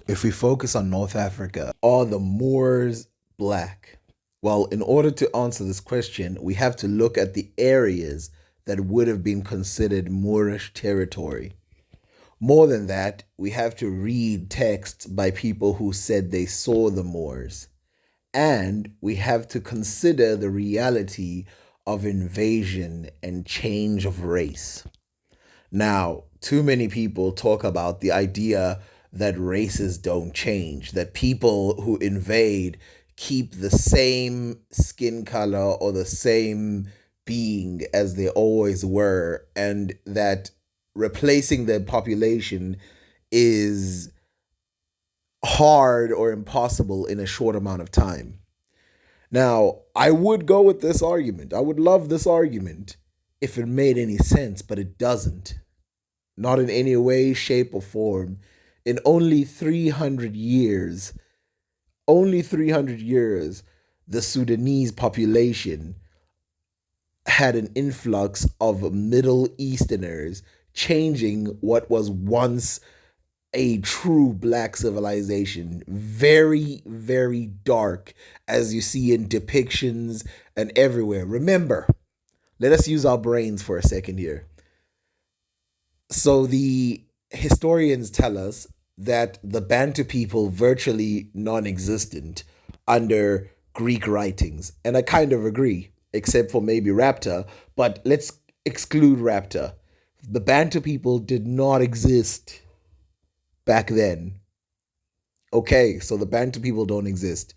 If we focus on North Africa, are the Moors black? Well, in order to answer this question, we have to look at the areas that would have been considered Moorish territory. More than that, we have to read texts by people who said they saw the Moors. And we have to consider the reality of invasion and change of race. Now, too many people talk about the idea that races don't change, that people who invade keep the same skin color or the same being as they always were, and that replacing the population is hard or impossible in a short amount of time. Now, I would go with this argument. I would love this argument if it made any sense, but it doesn't. Not in any way, shape, or form. In only 300 years, the Sudanese population had an influx of Middle Easterners, changing what was once a true black civilization. Very, very dark, as you see in depictions and everywhere. Remember, let us use our brains for a second here. So the historians tell us that the Bantu people virtually non-existent under Greek writings, and I kind of agree, except for maybe Rapta. But let's exclude Rapta. The Bantu people did not exist back then. Okay, so the Bantu people don't exist.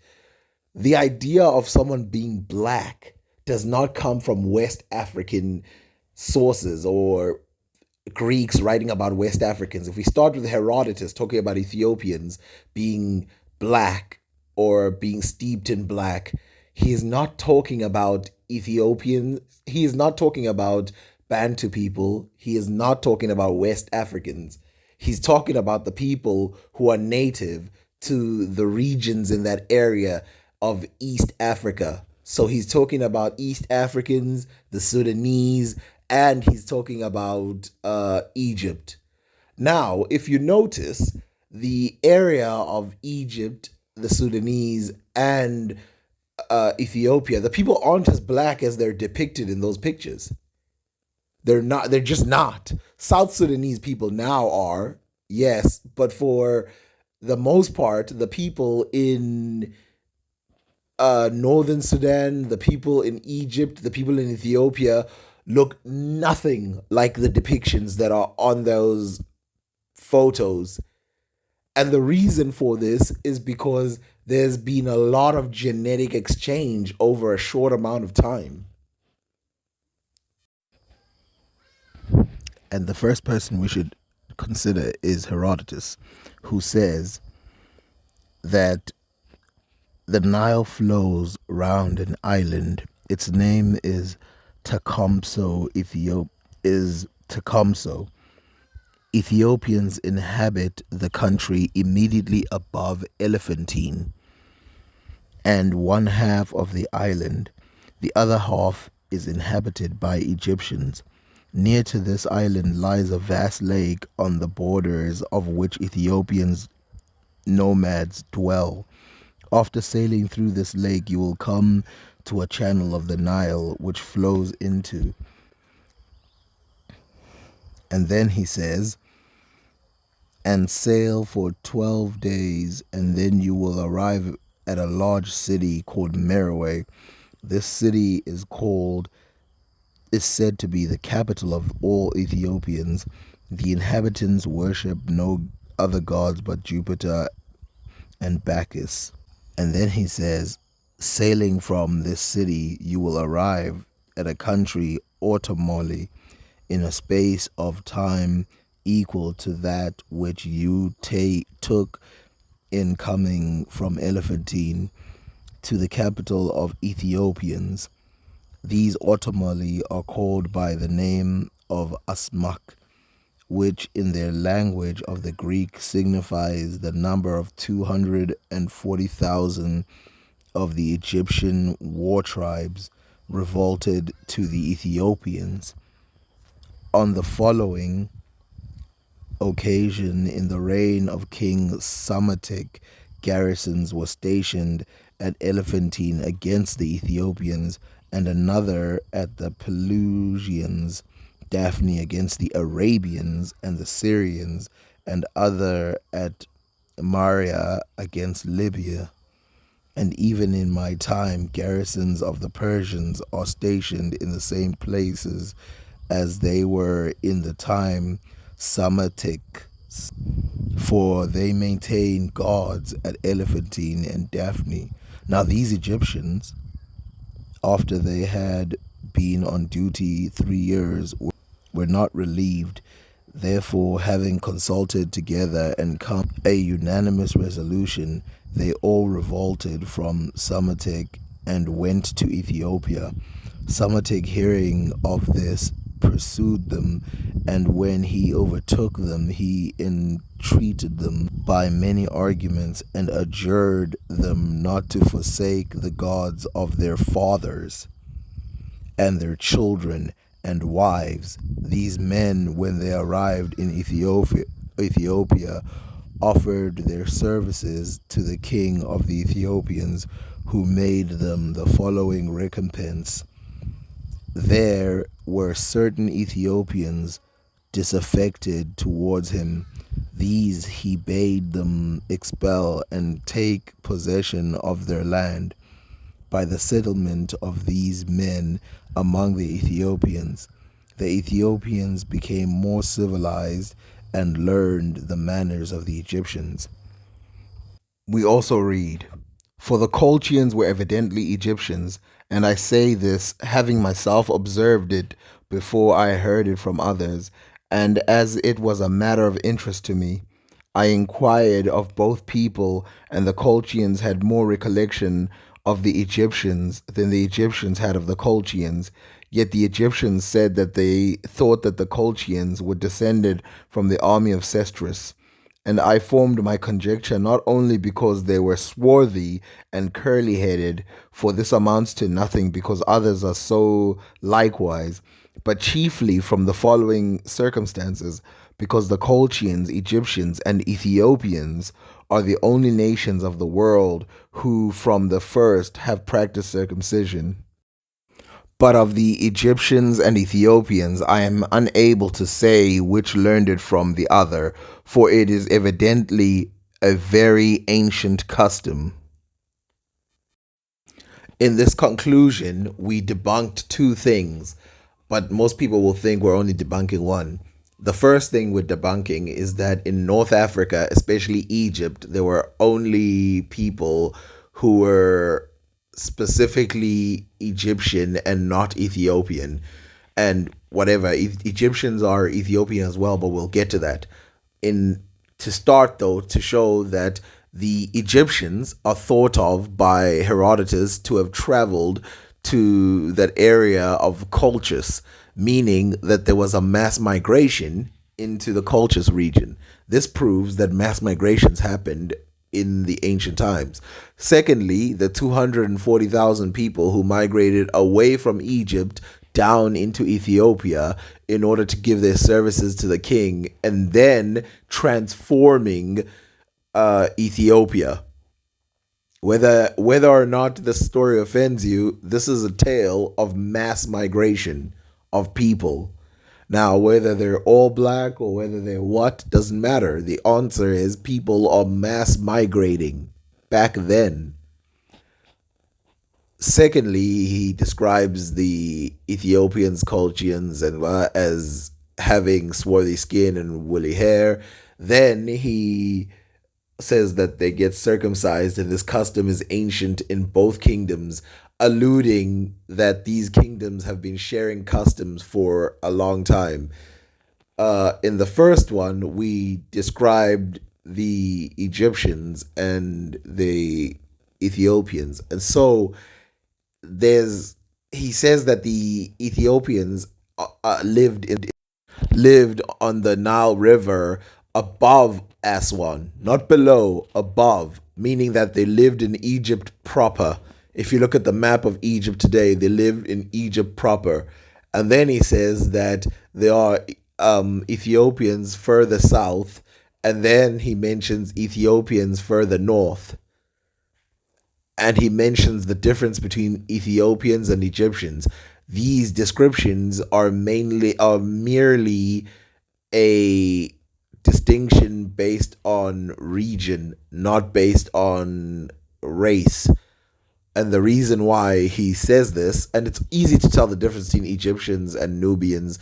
The idea of someone being black does not come from West African sources or Greeks writing about West Africans. If we start with Herodotus talking about Ethiopians being black or being steeped in black, he is not talking about Ethiopians. He is not talking about Bantu people. He is not talking about West Africans. He's talking about the people who are native to the regions in that area of East Africa. So he's talking about East Africans, the Sudanese, and he's talking about Egypt. Now, if you notice, the area of Egypt, the Sudanese, and Ethiopia, the people aren't as black as they're depicted in those pictures. They're not. They're just not. South Sudanese people now are, yes, but for the most part, the people in northern Sudan, the people in Egypt, the people in Ethiopia look nothing like the depictions that are on those photos. And the reason for this is because there's been a lot of genetic exchange over a short amount of time. And the first person we should consider is Herodotus, who says that the Nile flows round an island. Its name is Tecumseh, is Tecumseh. Ethiopians inhabit the country immediately above Elephantine and one half of the island. The other half is inhabited by Egyptians. Near to this island lies a vast lake on the borders of which Ethiopians nomads dwell. After sailing through this lake, you will come to a channel of the Nile which flows into. And then he says, and sail for 12 days, and then you will arrive at a large city called Meroe. This city is said to be the capital of all Ethiopians. The inhabitants worship no other gods but Jupiter and Bacchus. And then he says, sailing from this city, you will arrive at a country, Automoli, in a space of time equal to that which you took in coming from Elephantine to the capital of Ethiopians. These Automoli are called by the name of Asmak, which in their language of the Greek signifies the number of 240,000 of the Egyptian war tribes revolted to the Ethiopians. On the following occasion, in the reign of King Psamathe, garrisons were stationed at Elephantine against the Ethiopians, and another at the Pelusians, Daphne against the Arabians and the Syrians, and other at Maria against Libya. And even in my time, garrisons of the Persians are stationed in the same places as they were in the time Psamathe, for they maintain guards at Elephantine and Daphne. Now, these Egyptians, after they had been on duty 3 years, were not relieved. Therefore, having consulted together and come to a unanimous resolution, they all revolted from Psamathe and went to Ethiopia. Psamathe, hearing of this, pursued them, and when he overtook them, he entreated them by many arguments and adjured them not to forsake the gods of their fathers and their children and wives. These men, when they arrived in Ethiopia, offered their services to the king of the Ethiopians, who made them the following recompense. There were certain Ethiopians disaffected towards him. These he bade them expel and take possession of their land. By the settlement of these men among the Ethiopians became more civilized and learned the manners of the Egyptians. We also read, "For the Colchians were evidently Egyptians, and I say this having myself observed it before I heard it from others, and as it was a matter of interest to me. I inquired of both people, and the Colchians had more recollection of the Egyptians than the Egyptians had of the Colchians. Yet the Egyptians said that they thought that the Colchians were descended from the army of Sesostris. And I formed my conjecture not only because they were swarthy and curly headed, for this amounts to nothing because others are so likewise, but chiefly from the following circumstances, because the Colchians, Egyptians, and Ethiopians are the only nations of the world who from the first have practiced circumcision. But of the Egyptians and Ethiopians I am unable to say which learned it from the other, for it is evidently a very ancient custom. In this conclusion, we debunked two things, but most people will think we're only debunking one. The first thing we're debunking is that in North Africa, especially Egypt, there were only people who were specifically Egyptian and not Ethiopian. And whatever, Egyptians are Ethiopian as well, but we'll get to that. In To start though, to show that the Egyptians are thought of by Herodotus to have traveled to that area of Colchis, meaning that there was a mass migration into the Colchis region. This proves that mass migrations happened in the ancient times. Secondly, the 240,000 people who migrated away from Egypt down into Ethiopia in order to give their services to the king and then transforming Ethiopia. Whether or not the story offends you, this is a tale of mass migration of people. Now, whether they're all black or whether they're what doesn't matter. The answer is people are mass migrating back then. Secondly, he describes the Ethiopians, Colchians, and as having swarthy skin and woolly hair. Then he says that they get circumcised, and this custom is ancient in both kingdoms, alluding that these kingdoms have been sharing customs for a long time. In the first one, we described the Egyptians and the Ethiopians, and so there's he says that the Ethiopians lived on the Nile River above Aswan, not below, above, meaning that they lived in Egypt proper. If you look at the map of Egypt today, they lived in Egypt proper. And then he says that they are Ethiopians further south, and then he mentions Ethiopians further north, and he mentions the difference between Ethiopians and Egyptians. These descriptions are merely a distinction based on region, not based on race. And the reason why he says this, and it's easy to tell the difference between Egyptians and Nubians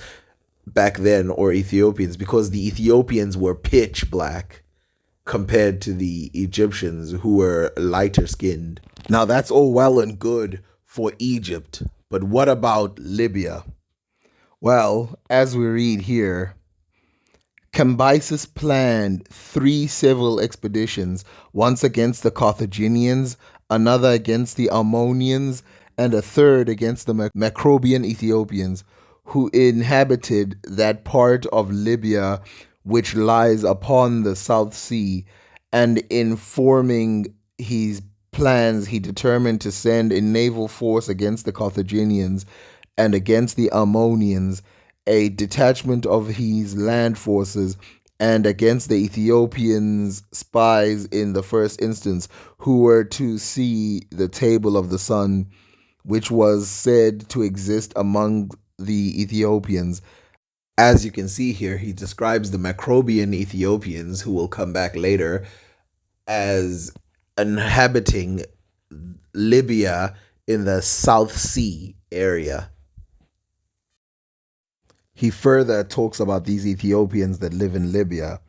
back then, or Ethiopians, because the Ethiopians were pitch black compared to the Egyptians, who were lighter skinned. Now, that's all well and good for Egypt, but what about Libya? Well, as we read here, Cambyses planned 3 civil expeditions, once against the Carthaginians, another against the Ammonians, and a third against the Macrobian Ethiopians, who inhabited that part of Libya which lies upon the South Sea. And in forming his plans, he determined to send a naval force against the Carthaginians and against the Ammonians, a detachment of his land forces, and against the Ethiopians' spies in the first instance, who were to see the table of the sun, which was said to exist among the Ethiopians. As you can see here, he describes the Macrobian Ethiopians, who will come back later, as inhabiting Libya in the South Sea area. He further talks about these Ethiopians that live in Libya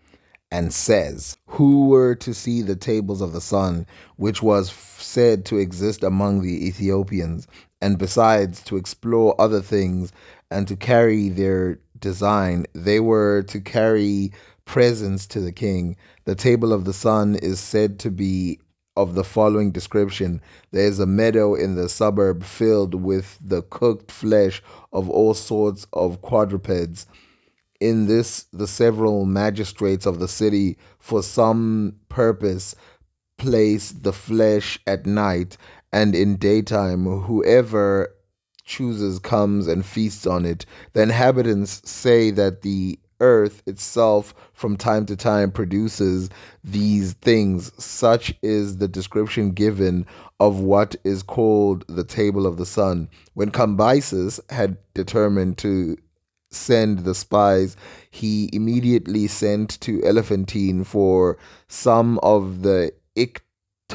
and says, who were to see the tables of the sun, which was said to exist among the Ethiopians, and besides to explore other things and to carry their design, they were to carry presents to the king. The table of the sun is said to be of the following description: there is a meadow in the suburb filled with the cooked flesh of all sorts of quadrupeds. In this, the several magistrates of the city, for some purpose, place the flesh at night, and in daytime, whoever chooses comes and feasts on it. The inhabitants say that the earth itself from time to time produces these things. Such is the description given of what is called the table of the sun. When Cambyses had determined to send the spies, he immediately sent to Elephantine for some of the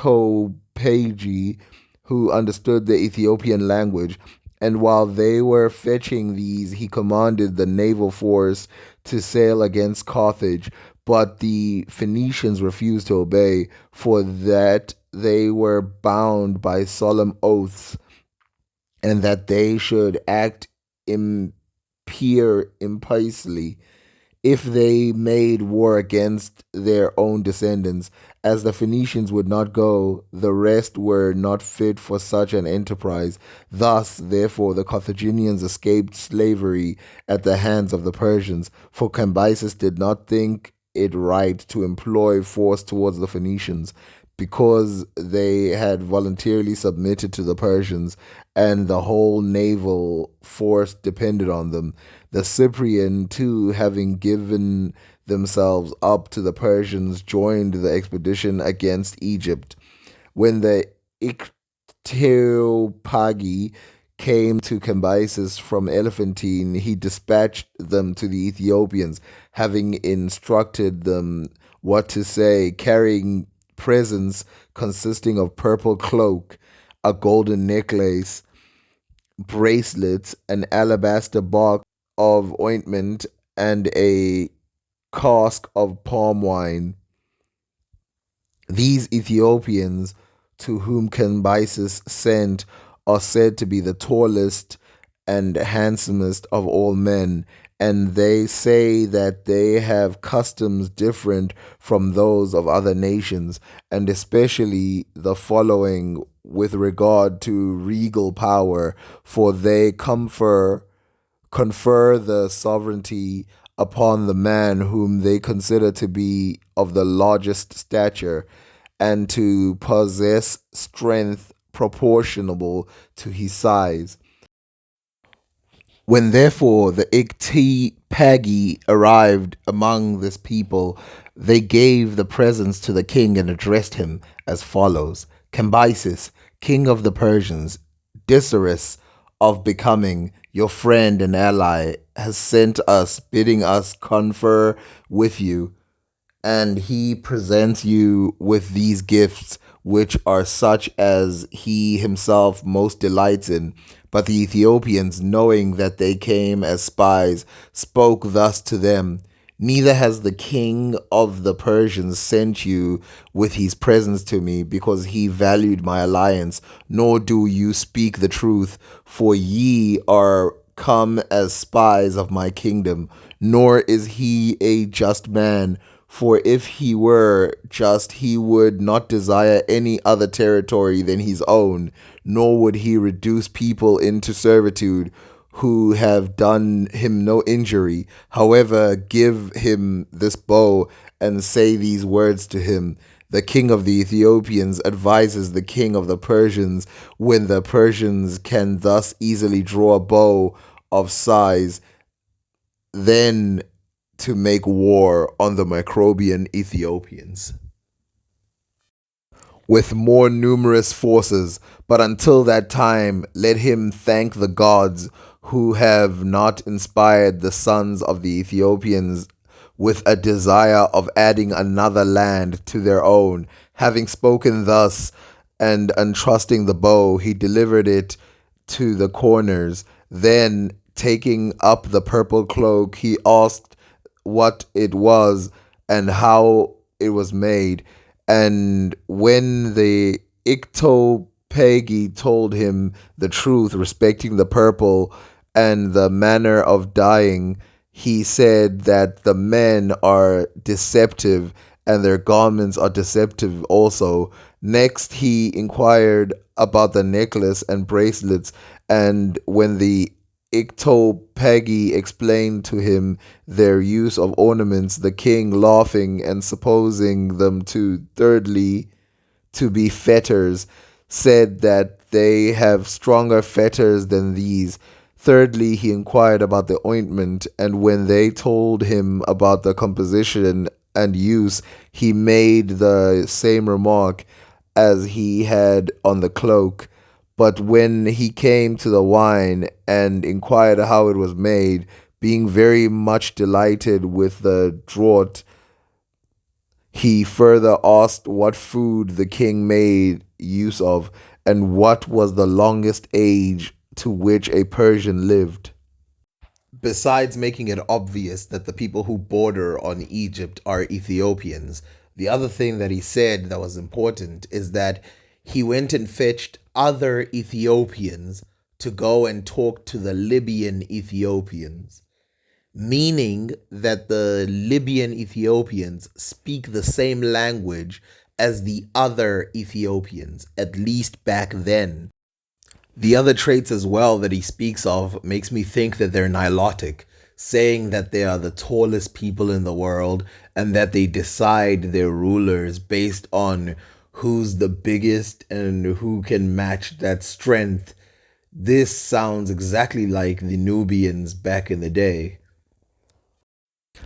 Ictopagi who understood the Ethiopian language. And while they were fetching these, he commanded the naval force to sail against Carthage. But the Phoenicians refused to obey, for that they were bound by solemn oaths, and that they should act impiously if they made war against their own descendants. As the Phoenicians would not go, the rest were not fit for such an enterprise. Thus, therefore, the Carthaginians escaped slavery at the hands of the Persians, for Cambyses did not think it right to employ force towards the Phoenicians, because they had voluntarily submitted to the Persians, and the whole naval force depended on them. The Cyprian, too, having given themselves up to the Persians, joined the expedition against Egypt. When the Ictopagi came to Cambyses from Elephantine, he dispatched them to the Ethiopians, having instructed them what to say, carrying presents consisting of purple cloak, a golden necklace, bracelets, an alabaster box of ointment, and a cask of palm wine. These Ethiopians, to whom Cambyses sent, are said to be the tallest and handsomest of all men, and they say that they have customs different from those of other nations, and especially the following with regard to regal power, for they confer the sovereignty upon the man whom they consider to be of the largest stature, and to possess strength proportionable to his size. When therefore the Ikti-Pagi arrived among this people, they gave the presents to the king and addressed him as follows: Cambyses, king of the Persians, desirous of becoming your friend and ally, has sent us, bidding us confer with you, and he presents you with these gifts, which are such as he himself most delights in. But the Ethiopians, knowing that they came as spies, spoke thus to them: Neither has the king of the Persians sent you with his presents to me, because he valued my alliance, nor do you speak the truth, for ye are come as spies of my kingdom, nor is he a just man. For if he were just, he would not desire any other territory than his own, nor would he reduce people into servitude who have done him no injury. However, give him this bow and say these words to him: The king of the Ethiopians advises the king of the Persians, when the Persians can thus easily draw a bow of size, then to make war on the Microbian Ethiopians with more numerous forces. But until that time, let him thank the gods who have not inspired the sons of the Ethiopians with a desire of adding another land to their own. Having spoken thus and entrusting the bow, he delivered it to the corners. Then, taking up the purple cloak, he asked what it was and how it was made. And when the Ictopegi told him the truth respecting the purple and the manner of dyeing, he said that the men are deceptive and their garments are deceptive also. Next, he inquired about the necklace and bracelets, and when the Ictopegi explained to him their use of ornaments, the king, laughing and supposing them to, thirdly, to be fetters, said that they have stronger fetters than these. Thirdly, he inquired about the ointment, and when they told him about the composition and use, he made the same remark as he had on the cloak. But when he came to the wine and inquired how it was made, being very much delighted with the draught, he further asked what food the king made use of, and what was the longest age to which a Persian lived. Besides making it obvious that the people who border on Egypt are Ethiopians, the other thing that he said that was important is that he went and fetched other Ethiopians to go and talk to the Libyan Ethiopians, meaning that the Libyan Ethiopians speak the same language as the other Ethiopians, at least back then. The other traits as well that he speaks of makes me think that they're Nilotic, saying that they are the tallest people in the world and that they decide their rulers based on who's the biggest and who can match that strength. This sounds exactly like the Nubians back in the day.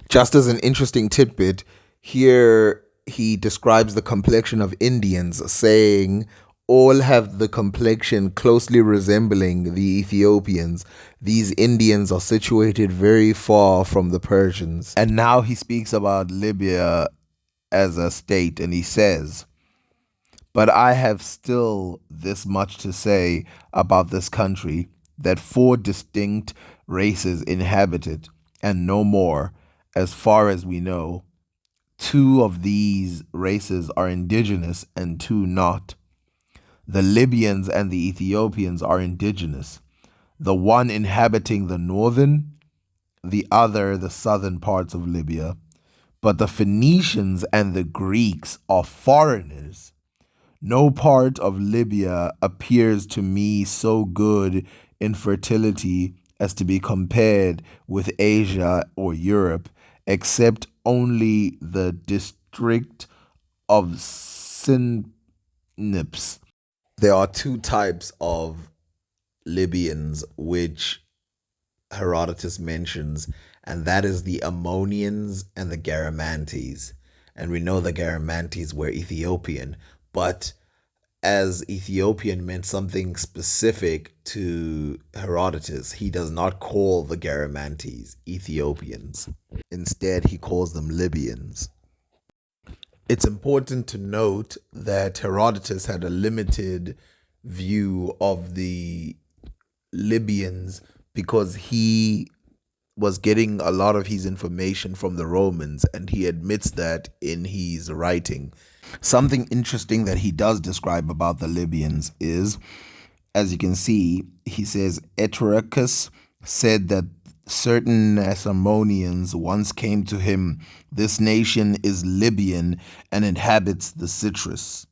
Just as an interesting tidbit, here he describes the complexion of Indians, saying, all have the complexion closely resembling the Ethiopians. These Indians are situated very far from the Persians. And now he speaks about Libya as a state, and he says, But I have still this much to say about this country, that four distinct races inhabit it, and no more, as far as we know. Two of these races are indigenous and two not. The Libyans and the Ethiopians are indigenous, the one inhabiting the northern, the other the southern parts of Libya. But the Phoenicians and the Greeks are foreigners. No part of Libya appears to me so good in fertility as to be compared with Asia or Europe, except only the district of Sinips. There are two types of Libyans which Herodotus mentions, and that is the Ammonians and the Garamantes. And we know the Garamantes were Ethiopian, but as Ethiopian meant something specific to Herodotus, he does not call the Garamantes Ethiopians. Instead, he calls them Libyans. It's important to note that Herodotus had a limited view of the Libyans because he was getting a lot of his information from the Romans, and he admits that in his writing. Something interesting that he does describe about the Libyans is, as you can see, he says Etrurchus said that certain Nasamonians once came to him. This nation is Libyan and inhabits the citrus.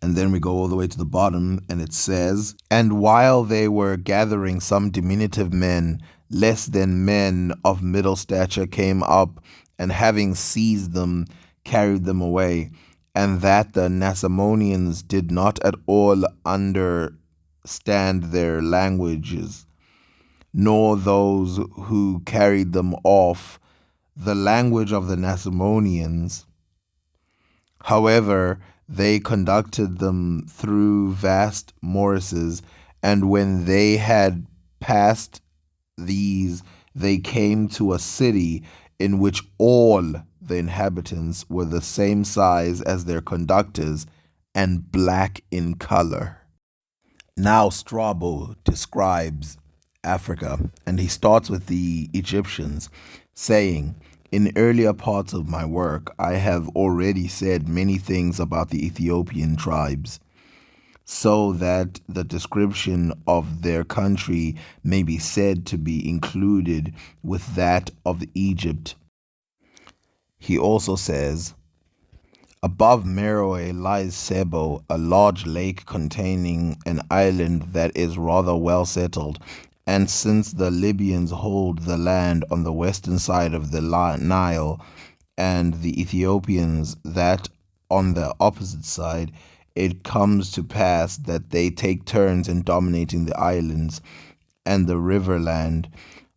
And then we go all the way to the bottom, and it says, and while they were gathering, some diminutive men, less than men of middle stature, came up, and having seized them, carried them away. And that the Nasamonians did not at all understand their languages, nor those who carried them off the language of the Nasamonians. However, they conducted them through vast morasses, and when they had passed these, they came to a city in which all the inhabitants were the same size as their conductors and black in color. Now Strabo describes Africa, and he starts with the Egyptians, saying, in earlier parts of my work, I have already said many things about the Ethiopian tribes, so that the description of their country may be said to be included with that of Egypt. He also says, above Meroe lies Sebo, a large lake containing an island that is rather well settled. And since the Libyans hold the land on the western side of the Nile, and the Ethiopians that on the opposite side, it comes to pass that they take turns in dominating the islands and the river land,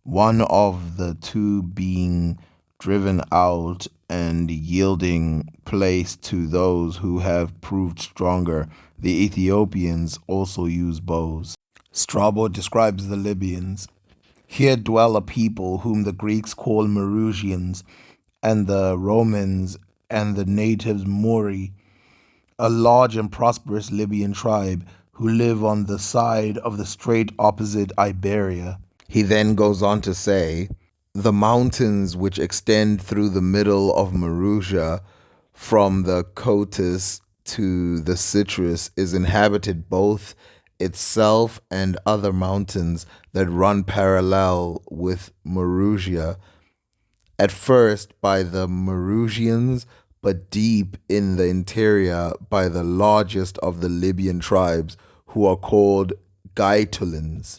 one of the two being driven out and yielding place to those who have proved stronger. The Ethiopians also use bows. Strabo describes the Libyans. Here dwell a people whom the Greeks call Marusians, and the Romans and the natives Mori, a large and prosperous Libyan tribe who live on the side of the strait opposite Iberia. He then goes on to say, the mountains which extend through the middle of Marusia from the Cotis to the Citrus is inhabited both itself and other mountains that run parallel with Marusia, at first by the Marusians, but deep in the interior by the largest of the Libyan tribes, who are called Gaetulans.